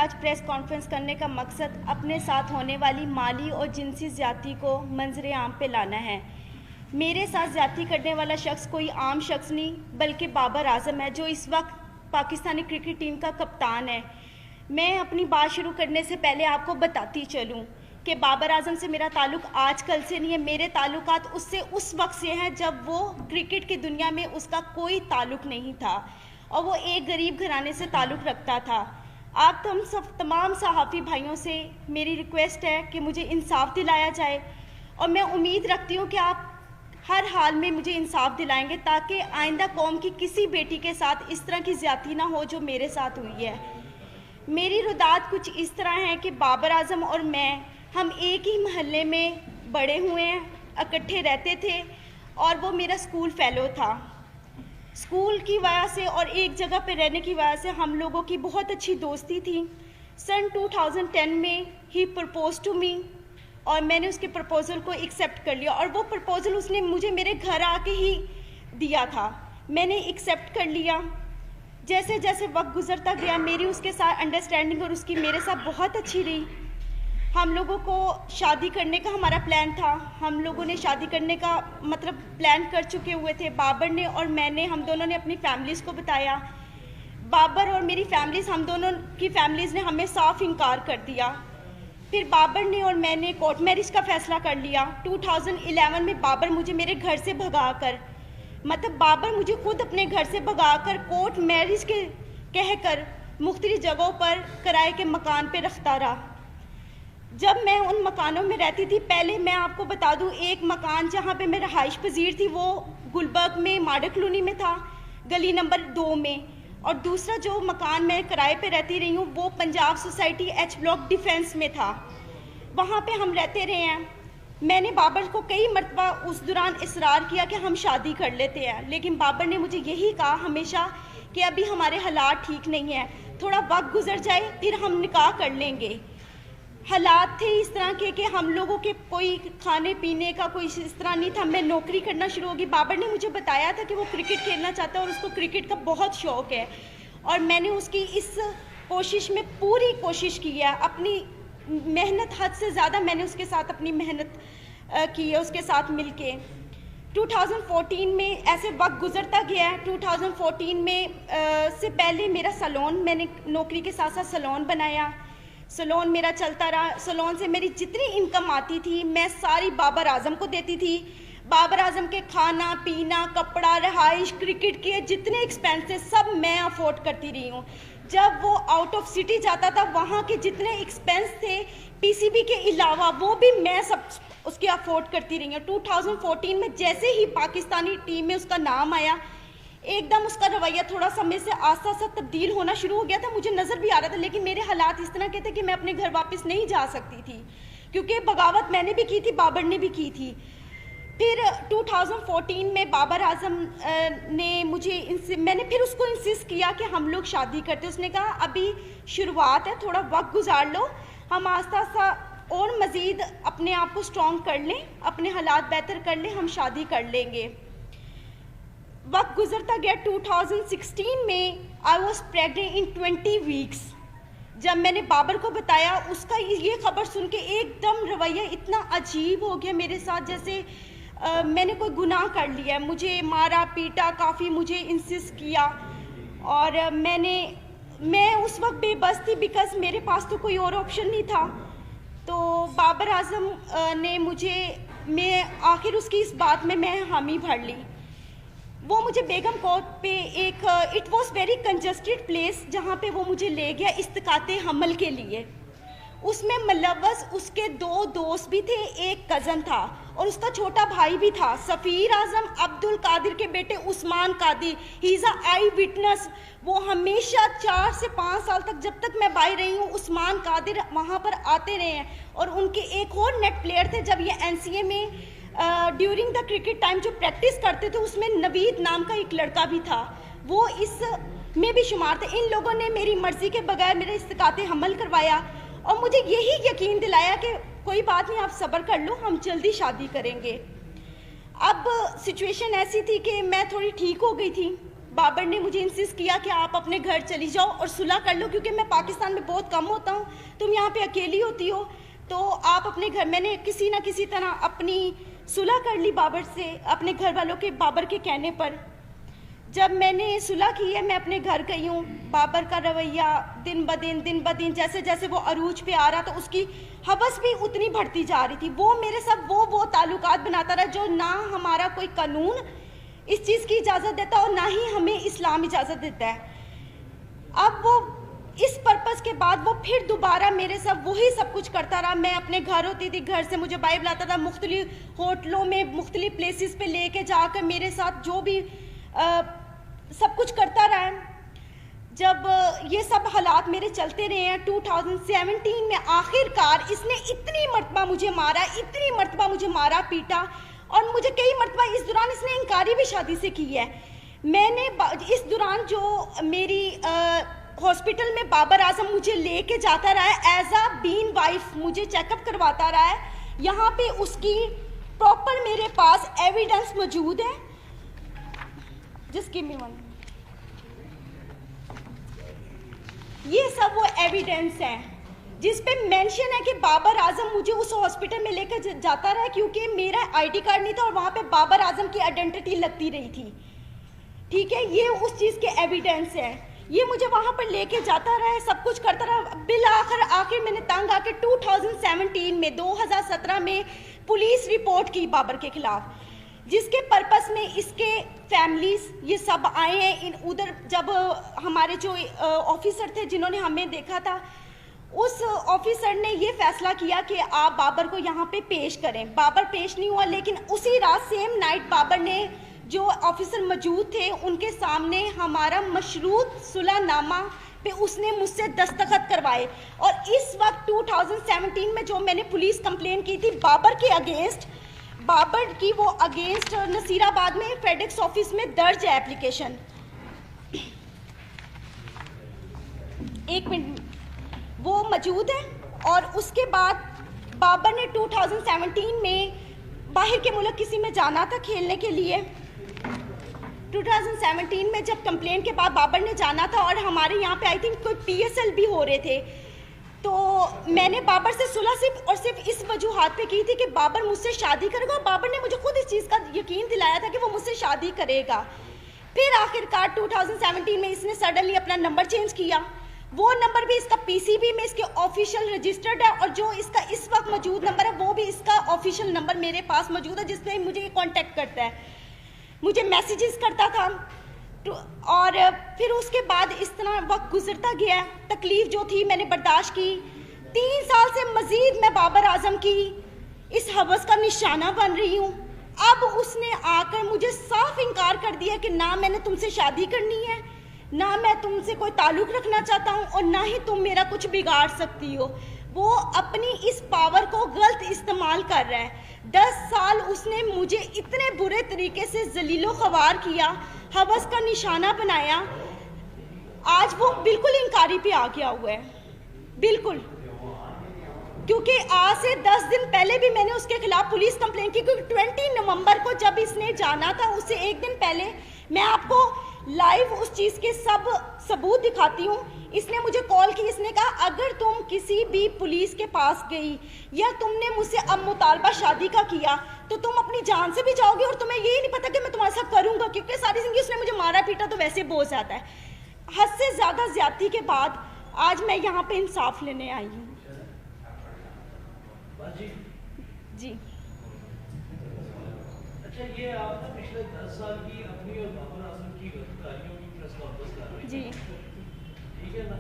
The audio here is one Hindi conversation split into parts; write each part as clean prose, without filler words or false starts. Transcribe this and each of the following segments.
आज प्रेस कॉन्फ्रेंस करने का मकसद अपने साथ होने वाली माली और जिनसी ज़्यादती को मंजर आम पे लाना है। मेरे साथ ज़्यादती करने वाला शख्स कोई आम शख्स नहीं बल्कि बाबर आजम है, जो इस वक्त पाकिस्तानी क्रिकेट टीम का कप्तान है। मैं अपनी बात शुरू करने से पहले आपको बताती चलूँ कि बाबर आजम से मेरा ताल्लुक़ आज कल से नहीं है। मेरे ताल्लुकात उससे उस वक्त से हैं जब वो क्रिकेट की दुनिया में उसका कोई ताल्लुक़ नहीं था और वो एक गरीब घराने से ताल्लुक़ रखता था। आप हम सब तमाम सहाफ़ी भाइयों से मेरी रिक्वेस्ट है कि मुझे इंसाफ दिलाया जाए और मैं उम्मीद रखती हूँ कि आप हर हाल में मुझे इंसाफ दिलाएंगे ताकि आइंदा कौम की किसी बेटी के साथ इस तरह की ज़्यादती ना हो जो मेरे साथ हुई है। मेरी रुदात कुछ इस तरह है कि बाबर आजम और हम एक ही महल्ले में बड़े हुए हैं, इकट्ठे रहते थे और वो मेरा स्कूल फेलो था। स्कूल की वजह से और एक जगह पे रहने की वजह से हम लोगों की बहुत अच्छी दोस्ती थी। सन 2010 में ही प्रपोज टू मी और मैंने उसके प्रपोज़ल को एक्सेप्ट कर लिया और वो प्रपोज़ल उसने मुझे मेरे घर आके ही दिया था। मैंने एक्सेप्ट कर लिया। जैसे जैसे वक्त गुजरता गया मेरी उसके साथ अंडरस्टैंडिंग और उसकी मेरे साथ बहुत अच्छी रही। हम लोगों को शादी करने का हमारा प्लान था। हम लोगों ने शादी करने का प्लान कर चुके हुए थे। बाबर ने और मैंने, हम दोनों ने अपनी फैमिलीज़ को बताया। बाबर और मेरी फैमिलीज़, हम दोनों की फैमिलीज़ ने हमें साफ इनकार कर दिया। फिर बाबर ने और मैंने कोर्ट मैरिज का फ़ैसला कर लिया। 2011 में बाबर मुझे मेरे घर से भगाकर, बाबर मुझे खुद अपने घर से भगाकर कोर्ट मैरिज के कहकर मुख्तलिफ जगहों पर किराए के मकान पे रखता रहा। जब मैं उन मकानों में रहती थी, पहले मैं आपको बता दूं, एक मकान जहाँ पे मैं रहाइश पजीर थी वो गुलबर्ग में माडा कॉलोनी में था, गली नंबर 2 में, और दूसरा जो मकान मैं किराए पे रहती रही हूँ वो Punjab society H block defence में था। वहाँ पे हम रहते रहे हैं। मैंने बाबर को कई मरतबा उस दौरान इसरार किया कि हम शादी कर लेते हैं, लेकिन बाबर ने मुझे यही कहा हमेशा कि अभी हमारे हालात ठीक नहीं है, थोड़ा वक्त गुजर जाए फिर हम निकाह कर लेंगे। हालात थे इस तरह के कि हम लोगों के कोई खाने पीने का कोई इस तरह नहीं था। मैं नौकरी करना शुरू होगी। बाबर ने मुझे बताया था कि वो क्रिकेट खेलना चाहता है और उसको क्रिकेट का बहुत शौक़ है और मैंने उसकी इस कोशिश में पूरी कोशिश की है। अपनी मेहनत हद से ज़्यादा मैंने उसके साथ अपनी मेहनत की है, उसके साथ मिलके। 2014 में ऐसे वक्त गुजरता गया है। 2014 में से पहले मेरा सैलून, मैंने नौकरी के साथ साथ सैलून बनाया। सैलून मेरा चलता रहा। सैलून से मेरी जितनी इनकम आती थी मैं सारी बाबर आजम को देती थी। बाबर आजम के खाना पीना, कपड़ा, रहाइश, क्रिकेट के जितने एक्सपेंसेस सब मैं अफोर्ड करती रही हूँ। जब वो आउट ऑफ सिटी जाता था वहाँ के जितने एक्सपेंस थे पीसीबी के अलावा वो भी मैं सब उसके अफोर्ड करती रही हूँ। 2014 में जैसे ही पाकिस्तानी टीम में उसका नाम आया, एकदम उसका रवैया थोड़ा सा मेरे से आस्ता आस्ता तब्दील होना शुरू हो गया था। मुझे नज़र भी आ रहा था, लेकिन मेरे हालात इस तरह के थे कि मैं अपने घर वापस नहीं जा सकती थी, क्योंकि बगावत मैंने भी की थी, बाबर ने भी की थी। फिर 2014 में बाबर आजम ने मैंने फिर उसको इंसिस्ट किया कि हम लोग शादी करते। उसने कहा अभी शुरुआत है, थोड़ा वक्त गुजार लो, हम आस्ता आस्ता और मज़ीद अपने आप को स्ट्रॉन्ग कर लें, अपने हालात बेहतर कर लें, हम शादी कर लेंगे। वक्त गुजरता गया। 2016 में I was pregnant in 20 weeks. जब मैंने बाबर को बताया, उसका ये खबर सुन के एकदम रवैया इतना अजीब हो गया मेरे साथ, जैसे मैंने कोई गुनाह कर लिया। मुझे मारा पीटा, काफ़ी मुझे इंसिस्ट किया और मैं उस वक्त बेबस थी बिकॉज मेरे पास तो कोई और ऑप्शन नहीं था। तो बाबर आजम ने मैं आखिर उसकी इस बात में मैं हामी भर ली। वो मुझे बेगम कोर्ट पे एक it was very congested place जहाँ पे वो मुझे ले गया इस्तिकाते हमल के लिए। उसमें मुलव्वस उसके 2 दोस्त भी थे, एक कज़न था और उसका छोटा भाई भी था, सफ़ीर आजम, अब्दुल कादिर के बेटे Usman Qadir. He is a eyewitness. वो हमेशा 4 से 5 साल तक, जब तक मैं बाहर रही हूँ, उस्मान कादिर वहाँ पर आते रहे हैं। और उनके एक और नेट प्लेयर थे, जब ये NCA में ड्यूरिंग द क्रिकेट टाइम जो प्रैक्टिस करते थे उसमें नवीद नाम का एक लड़का भी था, वो इस में भी शुमार थे। इन लोगों ने मेरी मर्ज़ी के बगैर मेरा इस्तिकाते हमल करवाया और मुझे यही यकीन दिलाया कि कोई बात नहीं, आप सब्र कर लो, हम जल्दी शादी करेंगे। अब सिचुएशन ऐसी थी कि मैं थोड़ी ठीक हो गई थी, बाबर ने मुझे इंसिस्ट किया कि आप अपने घर चली जाओ और सुलह कर लो, क्योंकि मैं पाकिस्तान में बहुत कम होता हूँ, तुम यहाँ पे अकेली होती हो, तो आप अपने घर। मैंने किसी ना किसी तरह अपनी सुलह कर ली बाबर से, अपने घर वालों के, बाबर के कहने पर। जब मैंने सुलह की है, मैं अपने घर गई हूँ। बाबर का रवैया दिन ब दिन जैसे जैसे वो अरूज पे आ रहा, तो उसकी हवस भी उतनी बढ़ती जा रही थी। वो मेरे साथ वो ताल्लुकात बनाता रहा जो ना हमारा कोई कानून इस चीज़ की इजाज़त देता और ना ही हमें इस्लाम इजाज़त देता है। अब वो इस पर्पस के बाद वो फिर दोबारा मेरे साथ वही सब कुछ करता रहा। मैं अपने घर होती थी, घर से मुझे बाइबल आता था, मुख्तलिफ होटलों में मुख्तलिफ प्लेसेस पे लेके जाकर मेरे साथ जो भी सब कुछ करता रहा है। जब ये सब हालात मेरे चलते रहे हैं, 2017 में आखिरकार इसने इतनी मरतबा मुझे मारा, इतनी मरतबा मुझे मारा पीटा, और मुझे कई मरतबा इस दौरान इसने इनकारी भी शादी से की है। मैंने इस दौरान जो मेरी हॉस्पिटल में बाबर आजम मुझे लेके जाता रहा है, एज अ बीन वाइफ मुझे चेकअप करवाता रहा है। यहाँ पे उसकी प्रॉपर मेरे पास एविडेंस मौजूद है, जिसकी ये सब वो एविडेंस है जिस पे मेंशन है कि बाबर आजम मुझे उस हॉस्पिटल में लेकर जाता रहा, क्योंकि मेरा आईडी कार्ड नहीं था और वहाँ पे बाबर आजम की आइडेंटिटी लगती रही थी। ठीक है, ये उस चीज़ के एविडेंस है। ये मुझे वहाँ पर लेके जाता रहा है, सब कुछ करता रहा। बिल आखिर मैंने तंग आके 2017 में पुलिस रिपोर्ट की बाबर के खिलाफ, जिसके पर्पस में इसके फैमिलीज ये सब आए हैं। उधर जब हमारे जो ऑफिसर थे जिन्होंने हमें देखा था, उस ऑफिसर ने ये फैसला किया कि आप बाबर को यहाँ पे पेश करें। बाबर पेश नहीं हुआ, लेकिन उसी रात सेम नाइट बाबर ने, जो ऑफिसर मौजूद थे उनके सामने, हमारा मशरूत सुलहनामा पे उसने मुझसे दस्तखत करवाए। और इस वक्त 2017 में जो मैंने पुलिस कंप्लेन की थी बाबर के अगेंस्ट, बाबर की वो अगेंस्ट नसीराबाद में फेडेक्स ऑफिस में दर्ज है एप्लीकेशन। एक मिनट, वो मौजूद है। और उसके बाद बाबर ने 2017 में बाहर के मुल्क किसी में जाना था खेलने के लिए। 2017 में जब कंप्लेन के बाद बाबर ने जाना था, और हमारे यहाँ पे आई थिंक कोई PSL भी हो रहे थे, तो मैंने बाबर से सुलह सिर्फ इस वजूहात पे की थी कि बाबर मुझसे शादी करेगा, और बाबर ने मुझे खुद इस चीज़ का यकीन दिलाया था कि वो मुझसे शादी करेगा। फिर आखिरकार 2017 में इसने सडनली अपना नंबर चेंज किया। वो नंबर भी इसका PCB में इसके ऑफिशियल रजिस्टर्ड है, और जो इसका इस वक्त मौजूद नंबर है वो भी इसका ऑफिशियल नंबर मेरे पास मौजूद है, जिससे मुझे कांटेक्ट करता है, मुझे मैसेजेस करता था। और फिर उसके बाद इस तरह वक्त गुजरता गया। तकलीफ जो थी मैंने बर्दाश्त की। 3 साल से मजीद मैं बाबर आजम की इस हवस का निशाना बन रही हूँ। अब उसने आकर मुझे साफ इनकार कर दिया कि ना मैंने तुमसे शादी करनी है, ना मैं तुमसे कोई ताल्लुक रखना चाहता हूँ, और ना ही तुम मेरा कुछ बिगाड़ सकती हो। वो अपनी इस पावर को गलत इस्तेमाल कर रहा है। 10 साल उसने मुझे इतने बुरे तरीके से जलीलो ख्वार किया, हवस का निशाना बनाया। आज वो बिल्कुल इनकारी पे आ गया हुआ है, बिल्कुल। क्योंकि आज से 10 दिन पहले भी मैंने उसके खिलाफ पुलिस कंप्लेन की, क्योंकि 20 नवंबर को जब इसने जाना था, उससे एक दिन पहले, मैं आपको लाइव उस चीज़ के सब सबूत दिखाती हूँ। इसने मुझे कॉल की, इसने कहा अगर तुम किसी भी पुलिस के पास गई या तुमने मुझसे अब मुतालबा शादी का किया तो तुम अपनी जान से भी जाओगे, और तुम्हें यही नहीं पता कि मैं तुम्हारे साथ करूँगा, क्योंकि सारी जिंदगी उसने मुझे मारा पीटा तो वैसे बहुत ज़्यादा है। हद से ज़्यादा ज्यादती के बाद आज मैं यहाँ पे इंसाफ लेने आई हूँ। जी अच्छा, ये आप ना पिछले 10 साल की अपनी और बाबर आजम की गिरफ्तारियों की प्रेस कॉन्फ्रेंस कर रहे हैं। जी, ठीक है ना,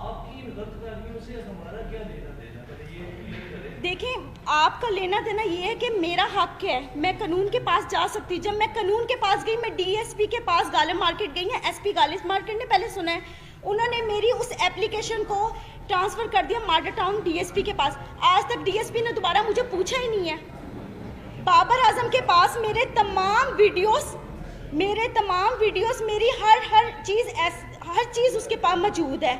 आपकी इन गिरफ्तारियों से हमारा क्या लेना देना, पहले ये क्लियर करें। देखिए, आपका लेना देना ये है कि मेरा हक है, मैं कानून के पास जा सकती हूँ। जब मैं कानून के पास गई, मैं DSP के पास गालिब मार्केट गई है, SP गालिब मार्केट ने पहले सुना है, उन्होंने मेरी उस एप्लीकेशन को ट्रांसफ़र कर दिया माडा टाउन DSP के पास। आज तक DSP ने दोबारा मुझे पूछा ही नहीं है। बाबर आजम के पास मेरे तमाम वीडियोस, मेरी हर चीज़ उसके पास मौजूद है,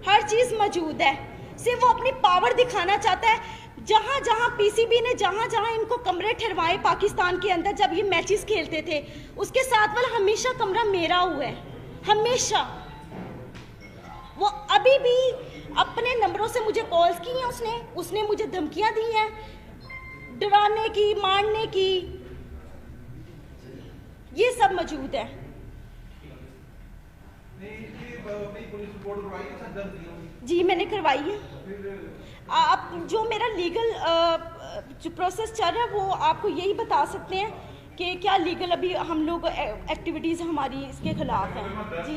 हर चीज़ मौजूद है। सिर्फ वो अपनी पावर दिखाना चाहता है। जहाँ जहाँ पीसीबी ने जहाँ जहाँ इनको कमरे ठहरवाए पाकिस्तान के अंदर जब ये मैचेस खेलते थे, उसके साथ वाला हमेशा कमरा मेरा हुआ है, हमेशा। वो अभी भी अपने नंबरों से मुझे कॉल्स की हैं, उसने मुझे धमकियां दी हैं, डराने की, मारने की, ये सब मौजूद है। जी मैंने करवाई है। आप जो मेरा लीगल जो प्रोसेस चल रहा है वो आपको यही बता सकते हैं कि क्या लीगल अभी हम लोग एक्टिविटीज़ हमारी इसके खिलाफ हैं। जी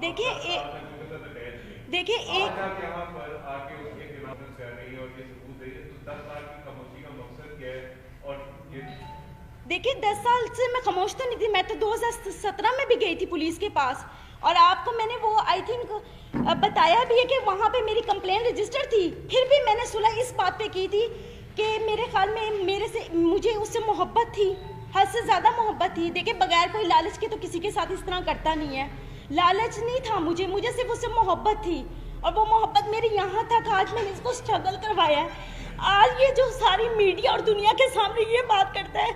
देखिए देखिए 10 साल से मैं खामोश तो नहीं थी। मैं तो 2017 में भी गई थी पुलिस के पास, और आपको मैंने वो आई थिंक बताया भी है कि वहाँ पे मेरी कंप्लेंट रजिस्टर थी। फिर भी मैंने सुलह इस बात पे की थी कि मेरे ख्याल में मुझे उससे मोहब्बत थी, हद से ज़्यादा मोहब्बत थी। देखिए बगैर कोई लालच के तो किसी के साथ इस तरह करता नहीं है। लालच नहीं था मुझे सिर्फ उससे मोहब्बत थी, और वो मोहब्बत मेरी यहाँ तक आज मैंने इसको स्ट्रगल करवाया है। आज ये जो सारी मीडिया और दुनिया के सामने ये बात करता है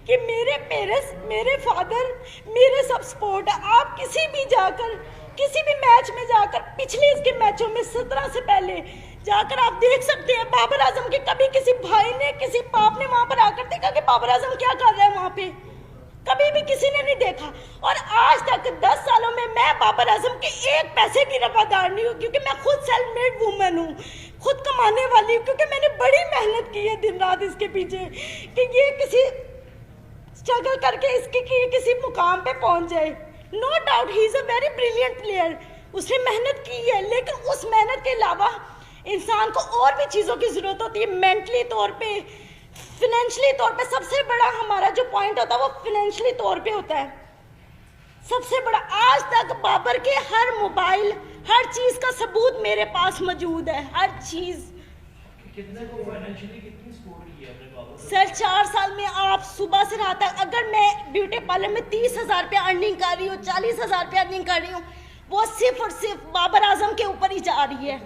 कि मेरे फादर मेरे सब सपोर्ट है। आप किसी भी मैच में जाकर पिछले इसके मैचों में 17 से पहले जाकर आप देख सकते हैं बाबर आजम के कभी किसी भाई ने, किसी बाप ने वहां पर आकर देखा कि बाबर आजम क्या कर रहा है वहां पे? कभी भी किसी ने नहीं देखा। और आज तक 10 सालों में मैं बाबर आजम के एक पैसे की रवादार नहीं हूँ, क्योंकि मैं खुद सेल्फ मेड वूमेन हूँ, खुद कमाने वाली हूँ, क्योंकि मैंने बड़ी मेहनत की है दिन रात इसके पीछे कि ये किसी स्ट्रगल करके इसके किसी मुकाम पे पहुंच जाए। No doubt he is a very brilliant player, उसने मेहनत की है, लेकिन उस मेहनत के अलावा इंसान को और भी चीज़ों की ज़रूरत होती है, मेंटली तौर पे, फिनेंशियली तौर पे। सबसे बड़ा हमारा जो पॉइंट होता है वो फिनेंशियली तौर पे होता है सबसे बड़ा। आज तक बाबर के हर मोबाइल, हर चीज़ का सबूत मेरे पास मौजूद है, हर चीज़। कितने को फाइनेंशियली कितनी सपोर्ट की है आपने बाबर? सर 4 साल में आप सुबह से रात तक, अगर मैं ब्यूटी पार्लर में 30,000 रुपया अर्निंग कर रही हूँ, 40,000 रुपया अर्निंग कर रही हूँ, वो सिर्फ और सिर्फ बाबर आजम के ऊपर ही जा रही है।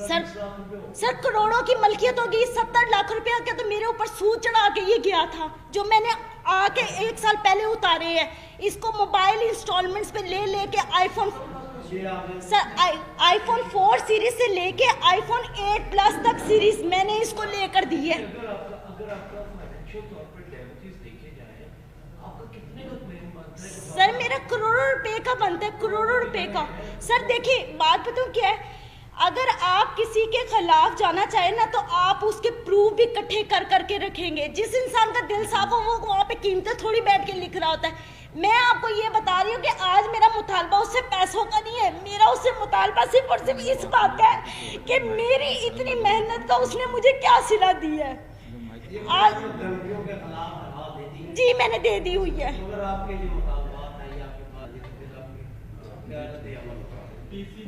सर करोड़ों की मलकियत होगी। 70 लाख रुपया का तो मेरे ऊपर सूद चढ़ा के ये गया था, जो मैंने आके 1 साल पहले उतारे हैं। इसको मोबाइल इंस्टॉलमेंट्स पे ले के आईफोन 4 सीरीज से लेके आईफोन 8 प्लस तक सीरीज मैंने इसको लेकर दी है। अगर आपका फाइनेंशियल तौर पे डैमेजेस देखे जाए, आपका कितने का क्लेम बनता है? सर मेरा करोड़ों रुपए का बनता है, करोड़ों रुपए का। सर देखिए बात बताऊं क्या है, अगर आप किसी के खिलाफ जाना चाहें ना, तो आप उसके प्रूफ भी इकट्ठे कर करके रखेंगे। जिस इंसान का दिल साफ हो वो वहाँ पे कीमतें थोड़ी बैठ के लिख रहा होता है। मैं आपको ये बता रही हूँ कि आज मेरा मुतालबा उससे पैसों का नहीं है, मेरा उससे मुतालबा सिर्फ और सिर्फ इस बात का है कि मेरी इतनी मेहनत का उसने मुझे क्या सिला दी है। आज जी मैंने दे दी हुई है।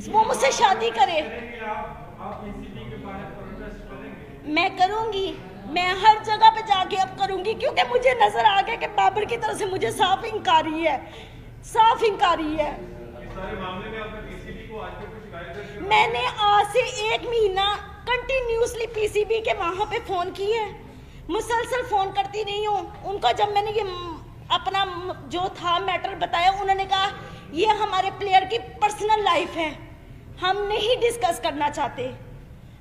वो मुझसे शादी करे, मैं करूंगी, मैं हर जगह पे जाके अब करूंगी, क्योंकि मुझे नजर आ गया कि बाबर की तरफ से मुझे साफ इंकारी है, साफ इंकारी है। मैंने आज से 1 महीना कंटिन्यूसली पीसीबी के वहां पे फोन किए हैं, मुसलसल फोन करती रही हूँ उनको। जब मैंने ये अपना जो था मैटर बताया, उन्होंने कहा ये हमारे प्लेयर की पर्सनल लाइफ है, हम नहीं डिस्कस करना चाहते।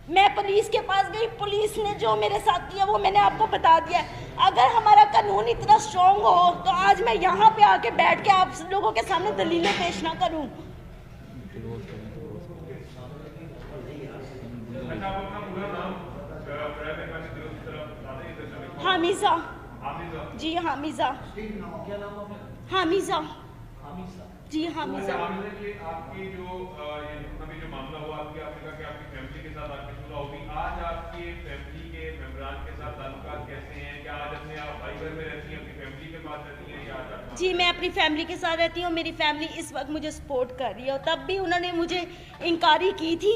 मैं पुलिस के पास गई, पुलिस ने जो मेरे साथ किया वो मैंने आपको बता दिया। अगर हमारा कानून इतना स्ट्रॉन्ग हो तो आज मैं यहाँ पे आके बैठ के आप लोगों के सामने दलीलें पेश ना करूँ। हामिजा जी, हामिजा हामिजा जी, हामिजा। आपकी जो अभी जो मामला हुआ, आपने कहा कि आपकी फैमिली के साथ आपकी सुलह होगी। आज आपके फैमिली के मेंबरान के साथ ताल्लुकात कैसे हैं? क्या आज अपने आप भाई घर में रहती हैं, अपनी फैमिली के पास रहती हैं, या आज? जी मैं अपनी फैमिली के साथ रहती हूँ। मेरी फैमिली इस वक्त मुझे सपोर्ट कर रही है, और तब भी उन्होंने मुझे इंकारी की थी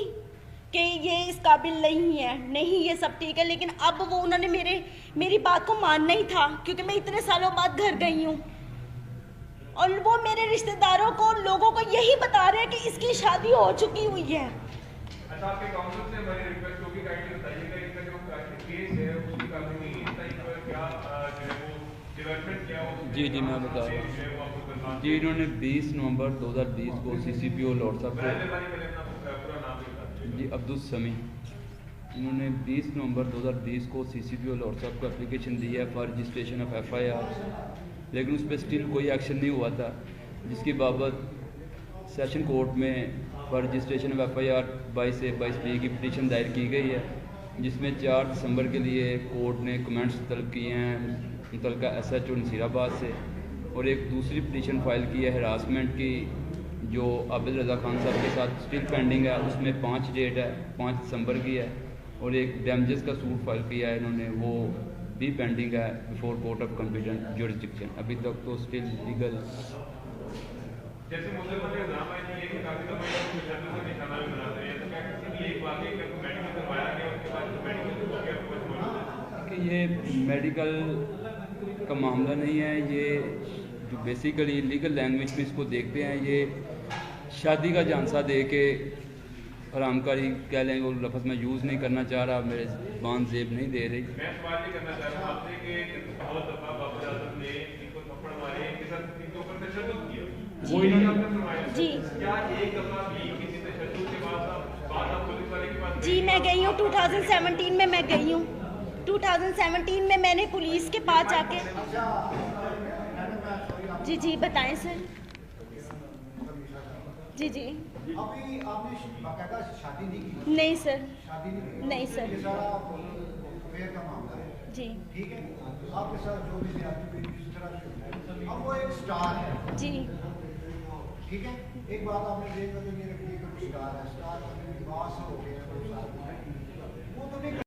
कि ये इस काबिल नहीं है, नहीं ये सब ठीक है। लेकिन अब वो उन्होंने मेरी बात को मानना ही था, क्योंकि मैं इतने सालों बाद घर गई हूँ और वो मेरे रिश्तेदारों को, लोगों को यही बता रहे हैं कि इसकी शादी हो चुकी हुई है। अच्छा, आपके काउंसिल से हमारी रिक्वेस्ट होगी, काइंडली बताइएगा इसका जो केस है उसकी कानूनी टाइप पर क्या जो है वो डेवलपमेंट क्या हो। जी जी मैं बता रहा हूँ जी। इन्होंने 20 नवंबर 2020 को CCPO लॉर्ड साहब को, जी अब्दुल समी, इन्होंने 20 नवंबर 2020 को CCPO लॉर्ड साहब को एप्लीकेशन दी है फॉर रजिस्ट्रेशन ऑफ FIR, लेकिन उस पर स्टिल कोई एक्शन नहीं हुआ था, जिसकी बाबत सेशन कोर्ट में फॉर रजिस्ट्रेशन ऑफ FIR 22 से 22B की पिटीशन दायर की गई है, जिसमें 4 दिसंबर के लिए कोर्ट ने कमेंट्स तलब किए हैं मुतलका SHO नसीराबाद से, और एक दूसरी पिटीशन फाइल की है हरासमेंट की जो आबिद रज़ा खान साहब के साथ स्टिल पेंडिंग है, उसमें 5 डेट है, 5 दिसंबर की है, और एक डैमेजेस का सूट फाइल किया है इन्होंने, वो भी पेंडिंग है before court of competent jurisdiction. अभी तक तो स्टिल लीगल जैसे मुद्दे पर इल्जाम है कि ये काफी दफा ये तशद्दुद का निशाना भी बनाते हैं, तो क्या किसी भी एक वाकई में मेडिकल करवाया गया उसके बाद मेडिकल हो गया कुछ मौजूद है? ये मेडिकल का मामला नहीं है, ये जो बेसिकली लीगल लैंग्वेज में इसको देखते हैं, ये शादी का झांसा दे के हरामकारी कह लेंगे, वो लफ्ज़ मैं यूज़ नहीं करना चाह रहा, मेरे बान जेब नहीं दे रही। मैं सवाल ये करना चाह रहा हूँ आपसे कि बहुत दफा बाबर आजम ने इनको थप्पड़ मारे, इनके साथ इनके ऊपर तशद्दुद किया, वो इन्होंने आपने फरमाया जी। क्या एक दफा भी किसी तशद्दुद के बाद आप पुलिस वाले के पास जी मैं गई हूँ 2017 में, मैं गई हूँ 2017 में, मैंने पुलिस के पास जाके। जी जी बताएं सर। जी जी अभी आपने बाकायदा शादी नहीं की? नहीं सर, शादी नहीं की? नहीं सर। ये सारा अफेयर का मामला है, जी ठीक है? आपके साथ जो भी ज्यादती हुई जिस तरह से, अब वो एक स्टार है, जी ठीक है? एक बात आपने देखा कि मेरे लिए स्टार है, स्टार का विवाह हो गया 2 साल